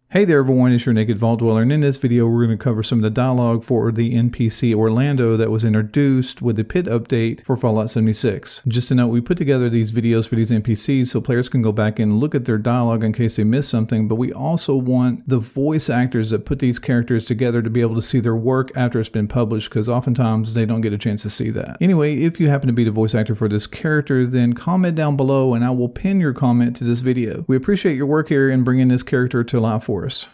Hey there everyone, it's your Naked Vault Dweller, and in this video we're going to cover some of the dialogue for the NPC Orlando that was introduced with the Pitt update for Fallout 76. Just to note, we put together these videos for these NPCs so players can go back and look at their dialogue in case they missed something, but we also want the voice actors that put these characters together to be able to see their work after it's been published, because oftentimes they don't get a chance to see that. Anyway, if you happen to be the voice actor for this character, then comment down below and I will pin your comment to this video. We appreciate your work here in bringing this character to life for us.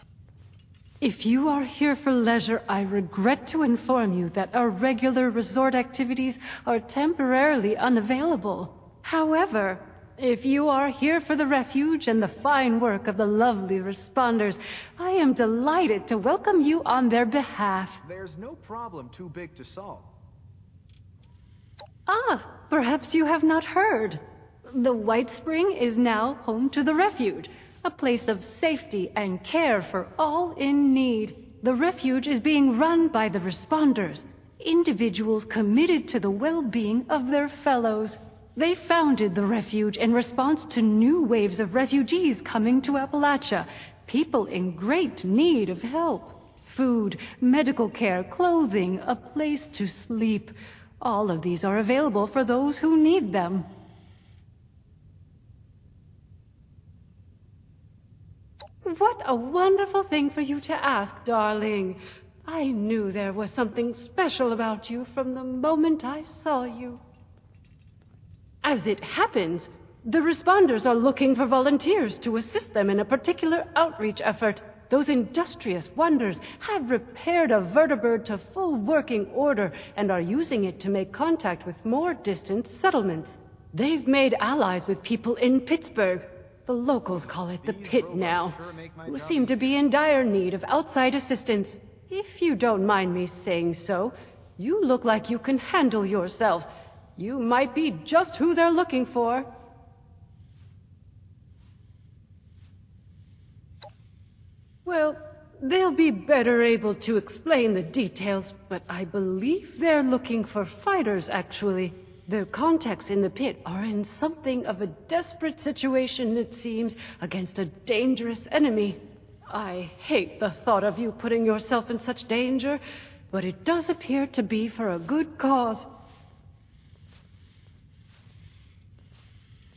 If you are here for leisure, I regret to inform you that our regular resort activities are temporarily unavailable. However, if you are here for the refuge and the fine work of the lovely responders, I am delighted to welcome you on their behalf. There's no problem too big to solve. Perhaps you have not heard. The White Spring is now home to the refuge, a place of safety and care for all in need. The refuge is being run by the responders, individuals committed to the well-being of their fellows. They founded the refuge in response to new waves of refugees coming to Appalachia, people in great need of help. Food, medical care, clothing, a place to sleep. All of these are available for those who need them. What a wonderful thing for you to ask, darling. I knew there was something special about you from the moment I saw you. As it happens, the responders are looking for volunteers to assist them in a particular outreach effort. Those industrious wonders have repaired a vertibird to full working order and are using it to make contact with more distant settlements. They've made allies with people in Pittsburg. The locals call it the Pitt now, who seem to be in dire need of outside assistance. If you don't mind me saying so, you look like you can handle yourself. You might be just who they're looking for. Well, they'll be better able to explain the details, but I believe they're looking for fighters, actually. Their contacts in the Pit are in something of a desperate situation, it seems, against a dangerous enemy. I hate the thought of you putting yourself in such danger, but it does appear to be for a good cause.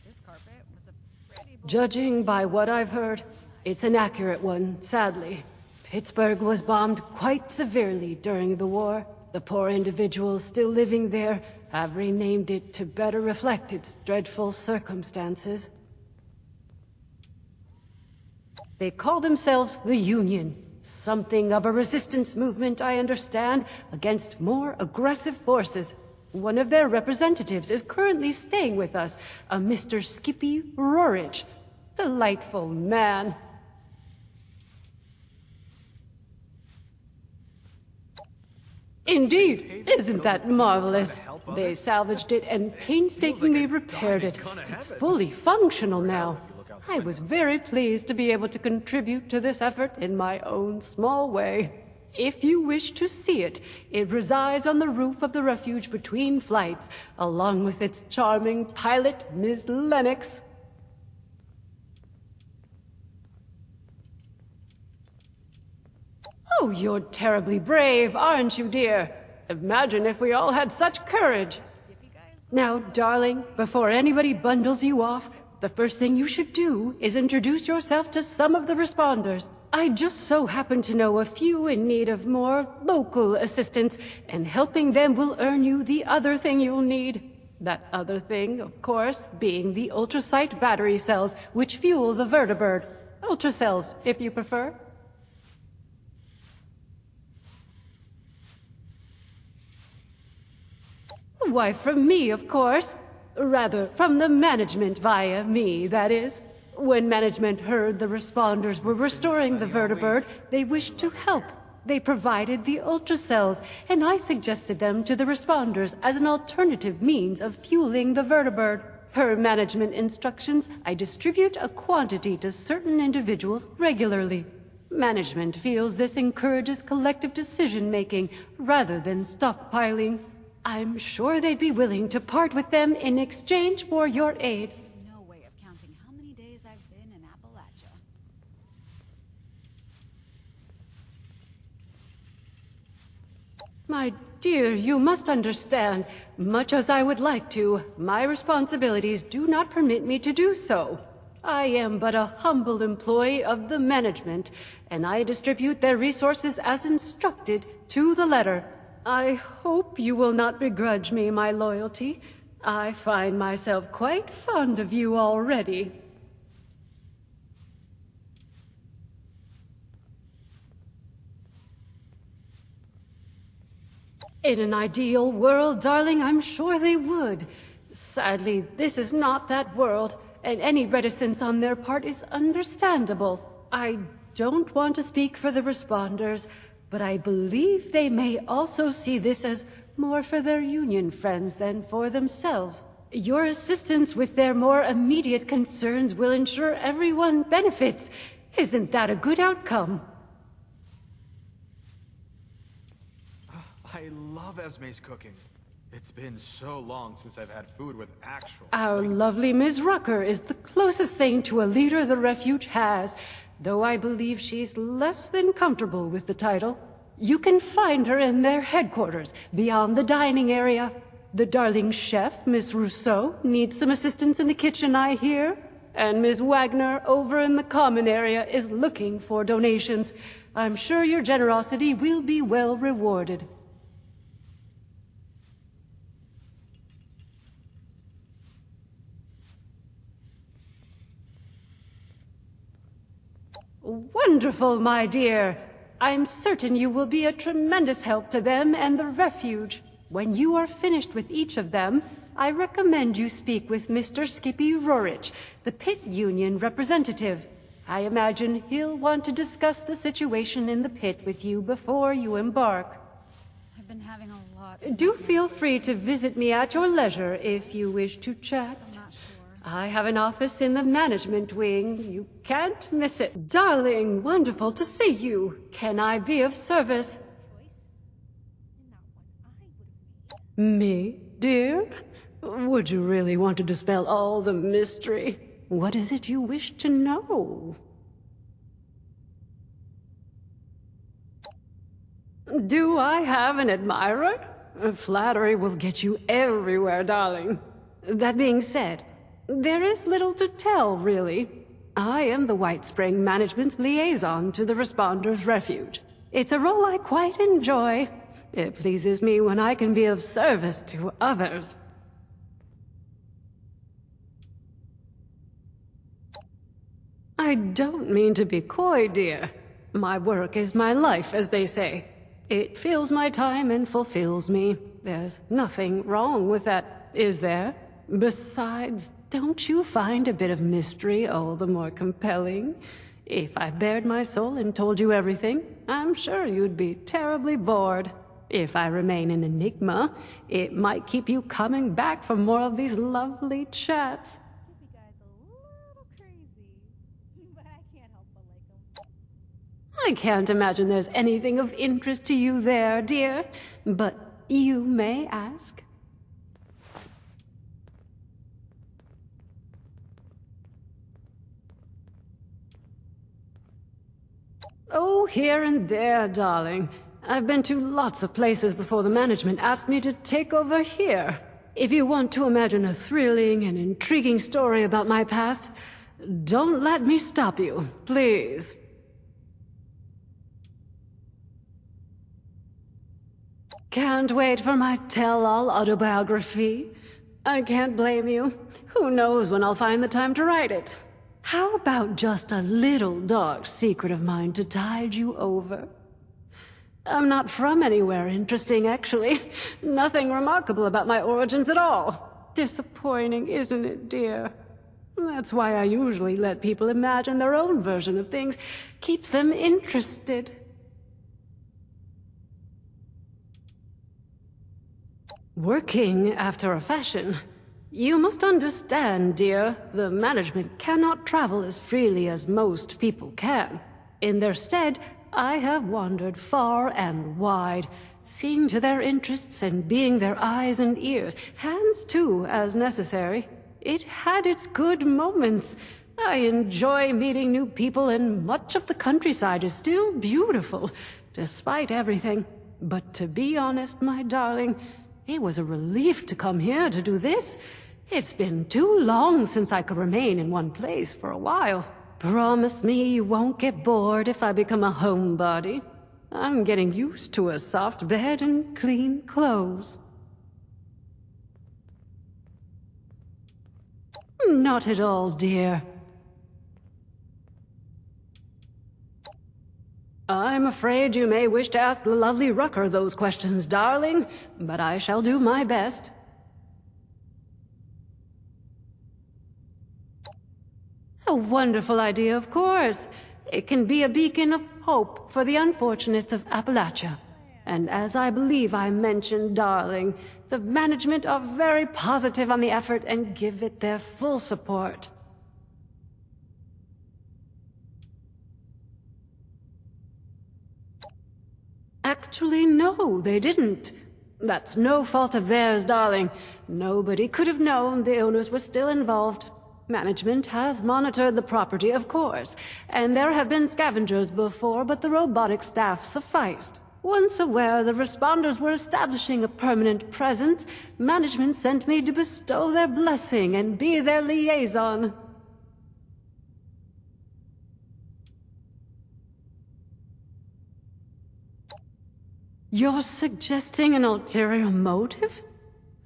This carpet was a pretty Judging by what I've heard, it's an accurate one, sadly. Pittsburg was bombed quite severely during the war. The poor individuals still living there have renamed it to better reflect its dreadful circumstances. They call themselves the Union, something of a resistance movement, I understand, against more aggressive forces. One of their representatives is currently staying with us, a Mr. Skippy Rorich. Delightful man. Indeed, isn't that marvelous? They salvaged it and painstakingly repaired it. It's fully functional now. I was very pleased to be able to contribute to this effort in my own small way. If you wish to see it, it resides on the roof of the refuge between flights, along with its charming pilot, Ms. Lennox. Oh, you're terribly brave, aren't you, dear? Imagine if we all had such courage. Now, darling, before anybody bundles you off, the first thing you should do is introduce yourself to some of the responders. I just so happen to know a few in need of more local assistance, and helping them will earn you the other thing you'll need. That other thing, of course, being the ultrasight battery cells, which fuel the vertibird. Ultracells, if you prefer. Why, from me, of course. Rather, from the management via me, that is. When management heard the responders were restoring the vertibird, they wished to help. They provided the ultracells, and I suggested them to the responders as an alternative means of fueling the vertibird. Per management instructions, I distribute a quantity to certain individuals regularly. Management feels this encourages collective decision-making rather than stockpiling. I'm sure they'd be willing to part with them in exchange for your aid. no way of counting how many days I've been in Appalachia. My dear, you must understand, much as I would like to, my responsibilities do not permit me to do so. I am but a humble employee of the management, and I distribute their resources as instructed to the letter. I hope you will not begrudge me my loyalty. I find myself quite fond of you already. In an ideal world, darling, I'm sure they would. Sadly, this is not that world, and any reticence on their part is understandable. I don't want to speak for the responders, but I believe they may also see this as more for their union friends than for themselves. Your assistance with their more immediate concerns will ensure everyone benefits. Isn't that a good outcome? I love Esme's cooking. It's been so long since I've had food with actual... Our lovely Ms. Rucker is the closest thing to a leader the Refuge has, though I believe she's less than comfortable with the title. You can find her in their headquarters, beyond the dining area. The darling chef, Miss Rousseau, needs some assistance in the kitchen, I hear. And Ms. Wagner, over in the common area, is looking for donations. I'm sure your generosity will be well rewarded. Wonderful, my dear. I'm certain you will be a tremendous help to them and the Refuge. When you are finished with each of them, I recommend you speak with Mr. Skippy Rorich, the Pitt Union representative. I imagine he'll want to discuss the situation in the pit with you before you embark. I've been having a lot. Do feel free to visit me at your leisure if you wish to chat. I'm not sure. I have an office in the management wing. You can't miss it. Darling, wonderful to see you. Can I be of service? Me, dear? Would you really want to dispel all the mystery? What is it you wish to know? Do I have an admirer? Flattery will get you everywhere, darling. That being said, there is little to tell, really. I am the White Spring Management's liaison to the Responders' Refuge. It's a role I quite enjoy. It pleases me when I can be of service to others. I don't mean to be coy, dear. My work is my life, as they say. It fills my time and fulfills me. There's nothing wrong with that, is there? Besides, don't you find a bit of mystery all the more compelling? If I bared my soul and told you everything, I'm sure you'd be terribly bored. If I remain an enigma, it might keep you coming back for more of these lovely chats. You guys a little crazy, but I can't help but like them. I can't imagine there's anything of interest to you there, dear. But you may ask. Oh, here and there, darling. I've been to lots of places before the management asked me to take over here. If you want to imagine a thrilling and intriguing story about my past, don't let me stop you, please. Can't wait for my tell-all autobiography. I can't blame you. Who knows when I'll find the time to write it. How about just a little dark secret of mine to tide you over? I'm not from anywhere interesting, actually. Nothing remarkable about my origins at all. Disappointing, isn't it, dear? That's why I usually let people imagine their own version of things. Keeps them interested. Working after a fashion. You must understand, dear, the management cannot travel as freely as most people can. In their stead, I have wandered far and wide, seeing to their interests and being their eyes and ears, hands too, as necessary. It had its good moments. I enjoy meeting new people, and much of the countryside is still beautiful, despite everything. But to be honest, my darling, it was a relief to come here to do this. It's been too long since I could remain in one place for a while. Promise me you won't get bored if I become a homebody. I'm getting used to a soft bed and clean clothes. Not at all, dear. I'm afraid you may wish to ask the lovely Rucker those questions, darling, but I shall do my best. A wonderful idea, of course. It can be a beacon of hope for the unfortunates of Appalachia. And as I believe I mentioned, darling, the management are very positive on the effort and give it their full support. Actually, no, they didn't. That's no fault of theirs, darling. Nobody could have known the owners were still involved. Management has monitored the property, of course, and there have been scavengers before, but the robotic staff sufficed. Once aware the responders were establishing a permanent presence, management sent me to bestow their blessing and be their liaison. You're suggesting an ulterior motive?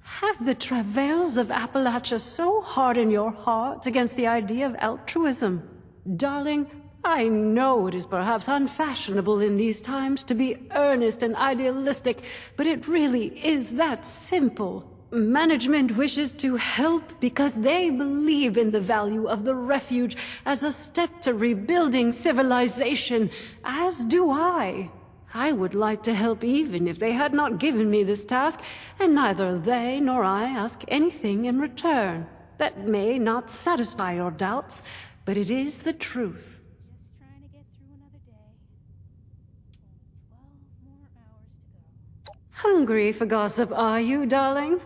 Have the travails of Appalachia so hardened your heart against the idea of altruism? Darling, I know it is perhaps unfashionable in these times to be earnest and idealistic, but it really is that simple. Management wishes to help because they believe in the value of the refuge as a step to rebuilding civilization, as do I. I would like to help even if they had not given me this task, and neither they nor I ask anything in return. That may not satisfy your doubts, but it is the truth. Just trying to get through another day. Only 12 more hours to go. Hungry for gossip, are you, darling?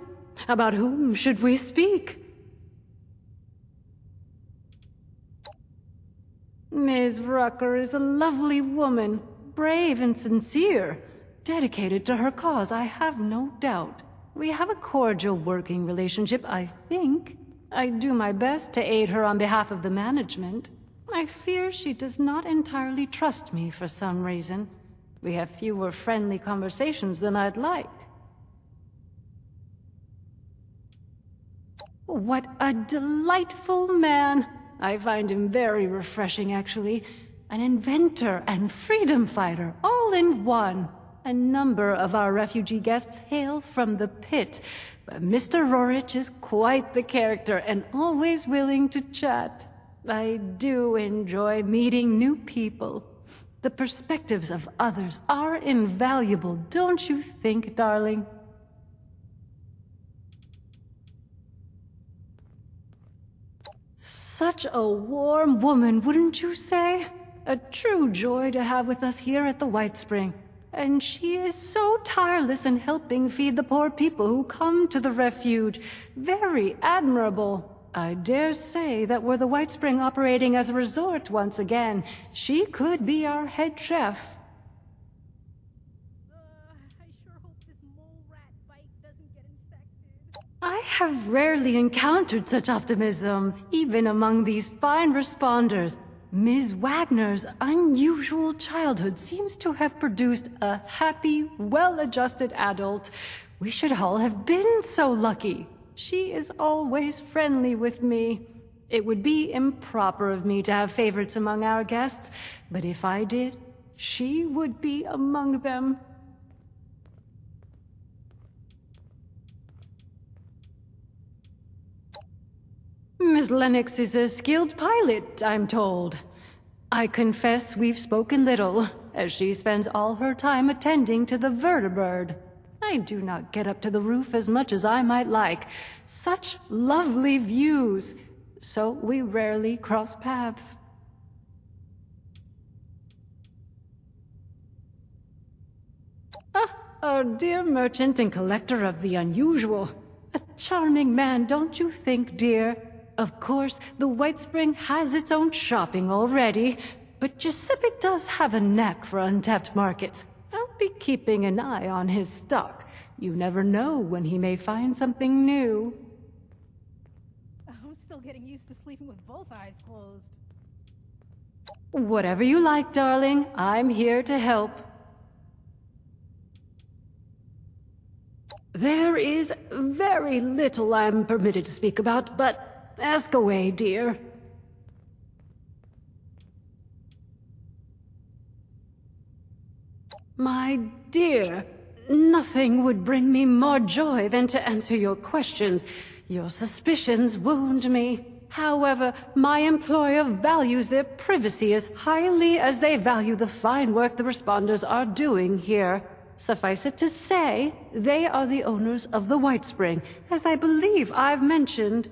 About whom should we speak? Ms. Rucker is a lovely woman, brave and sincere, dedicated to her cause, I have no doubt. We have a cordial working relationship, I think. I do my best to aid her on behalf of the management. I fear she does not entirely trust me for some reason. We have fewer friendly conversations than I'd like. What a delightful man! I find him very refreshing, actually. An inventor and freedom fighter, all in one. A number of our refugee guests hail from the Pitt, but Mr. Rorich is quite the character and always willing to chat. I do enjoy meeting new people. The perspectives of others are invaluable, don't you think, darling? Such a warm woman, wouldn't you say? A true joy to have with us here at the White Spring. And she is so tireless in helping feed the poor people who come to the refuge. Very admirable. I dare say that were the White Spring operating as a resort once again, she could be our head chef. I sure hope this mole rat bite doesn't get infected. I have rarely encountered such optimism, even among these fine responders. Ms. Wagner's unusual childhood seems to have produced a happy, well-adjusted adult. We should all have been so lucky. She is always friendly with me. It would be improper of me to have favorites among our guests, but if I did, she would be among them. Miss Lennox is a skilled pilot, I'm told. I confess we've spoken little, as she spends all her time attending to the vertibird. I do not get up to the roof as much as I might like. Such lovely views, so we rarely cross paths. Ah, our dear merchant and collector of the unusual. A charming man, don't you think, dear? Of course, the White Spring has its own shopping already, but Giuseppe does have a knack for untapped markets. I'll be keeping an eye on his stock. You never know when he may find something new. I'm still getting used to sleeping with both eyes closed. Whatever you like, darling. I'm here to help. There is very little I'm permitted to speak about, but ask away, dear. My dear, nothing would bring me more joy than to answer your questions. Your suspicions wound me. However, my employer values their privacy as highly as they value the fine work the responders are doing here. Suffice it to say, they are the owners of the White Spring, as I believe I've mentioned.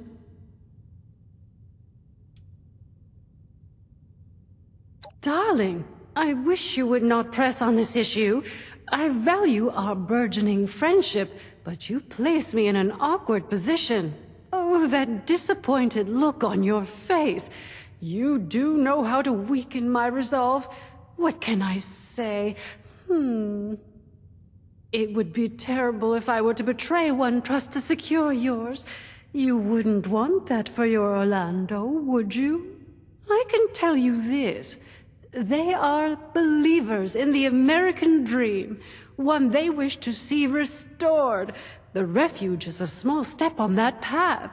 Darling, I wish you would not press on this issue. I value our burgeoning friendship, but you place me in an awkward position. Oh, that disappointed look on your face. You do know how to weaken my resolve. What can I say? It would be terrible if I were to betray one trust to secure yours. You wouldn't want that for your Orlando, would you? I can tell you this. They are believers in the American dream, one they wish to see restored. The Refuge is a small step on that path.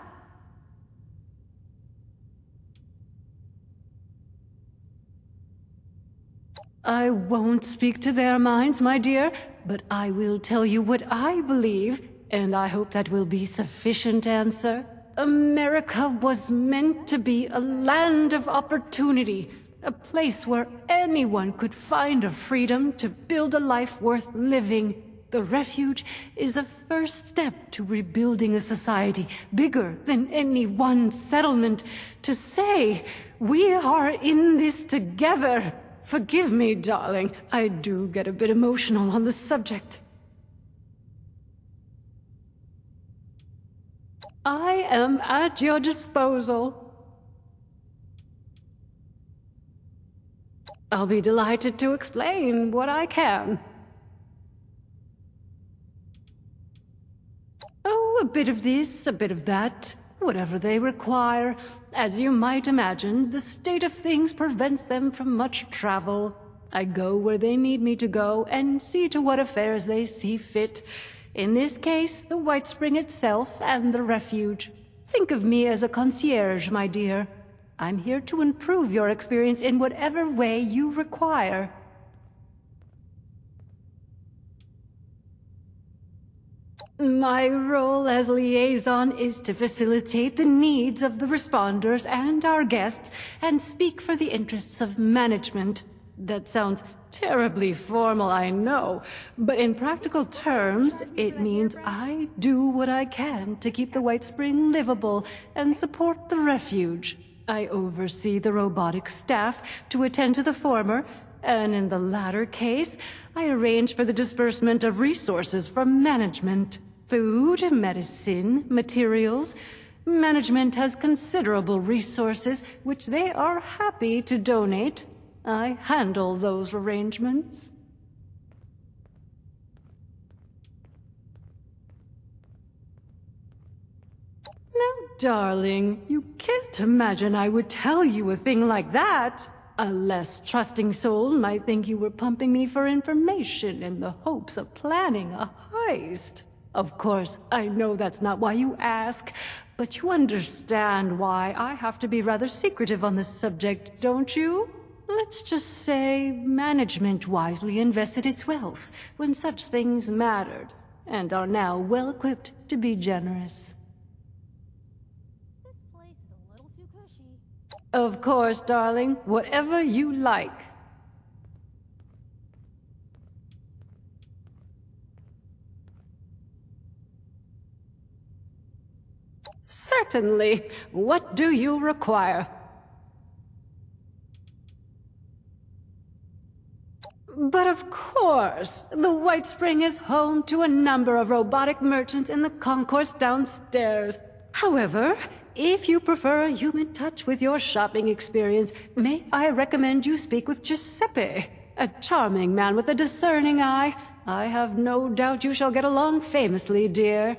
I won't speak to their minds, my dear, but I will tell you what I believe, and I hope that will be sufficient answer. America was meant to be a land of opportunity, a place where anyone could find a freedom to build a life worth living. The Refuge is a first step to rebuilding a society bigger than any one settlement. To say, we are in this together. Forgive me, darling. I do get a bit emotional on the subject. I am at your disposal. I'll be delighted to explain what I can. Oh, a bit of this, a bit of that, whatever they require. As you might imagine, the state of things prevents them from much travel. I go where they need me to go and see to what affairs they see fit. In this case, the White Spring itself and the Refuge. Think of me as a concierge, my dear. I'm here to improve your experience in whatever way you require. My role as liaison is to facilitate the needs of the responders and our guests, and speak for the interests of management. That sounds terribly formal, I know, but in practical terms, it means I do what I can to keep the White Spring livable and support the Refuge. I oversee the robotic staff to attend to the former, and in the latter case, I arrange for the disbursement of resources from management. Food, medicine, materials. Management has considerable resources, which they are happy to donate. I handle those arrangements. Now, darling, you can't imagine I would tell you a thing like that. A less trusting soul might think you were pumping me for information in the hopes of planning a heist. Of course, I know that's not why you ask, but you understand why I have to be rather secretive on this subject, don't you? Let's just say management wisely invested its wealth when such things mattered, and are now well-equipped to be generous. This place is a little too cushy. Of course, darling, whatever you like. Certainly. What do you require? But of course, the White Spring is home to a number of robotic merchants in the concourse downstairs. However, if you prefer a human touch with your shopping experience, may I recommend you speak with Giuseppe? A charming man with a discerning eye. I have no doubt you shall get along famously, dear.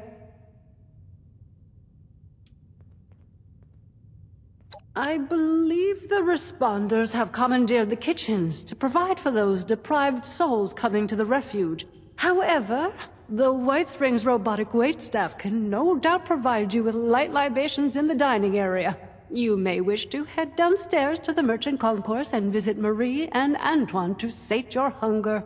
I believe the Responders have commandeered the kitchens to provide for those deprived souls coming to the refuge. However, the White Springs robotic waitstaff can no doubt provide you with light libations in the dining area. You may wish to head downstairs to the merchant concourse and visit Marie and Antoine to sate your hunger.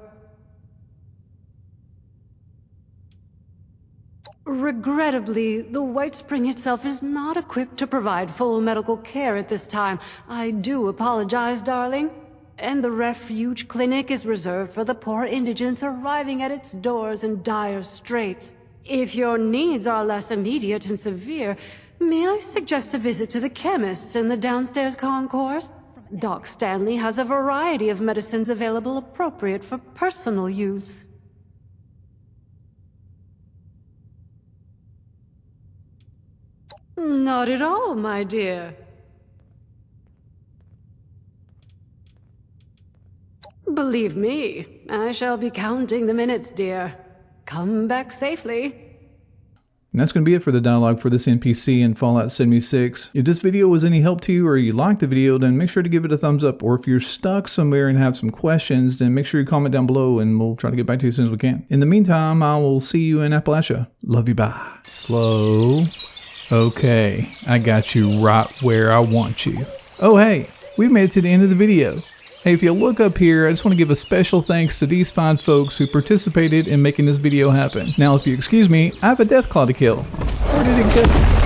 Regrettably, the White Spring itself is not equipped to provide full medical care at this time. I do apologize, darling. And the refuge clinic is reserved for the poor indigents arriving at its doors in dire straits. If your needs are less immediate and severe, may I suggest a visit to the chemists in the downstairs concourse? Doc Stanley has a variety of medicines available appropriate for personal use. Not at all, my dear. Believe me, I shall be counting the minutes, dear. Come back safely. And that's going to be it for the dialogue for this NPC in Fallout 76. If this video was any help to you or you liked the video, then make sure to give it a thumbs up. Or if you're stuck somewhere and have some questions, then make sure you comment down below and we'll try to get back to you as soon as we can. In the meantime, I will see you in Appalachia. Love you, bye. Slow. Okay, I got you right where I want you. Oh hey, we've made it to the end of the video. Hey, if you look up here, I just want to give a special thanks to these fine folks who participated in making this video happen. Now, if you excuse me, I have a death claw to kill. Where did it go?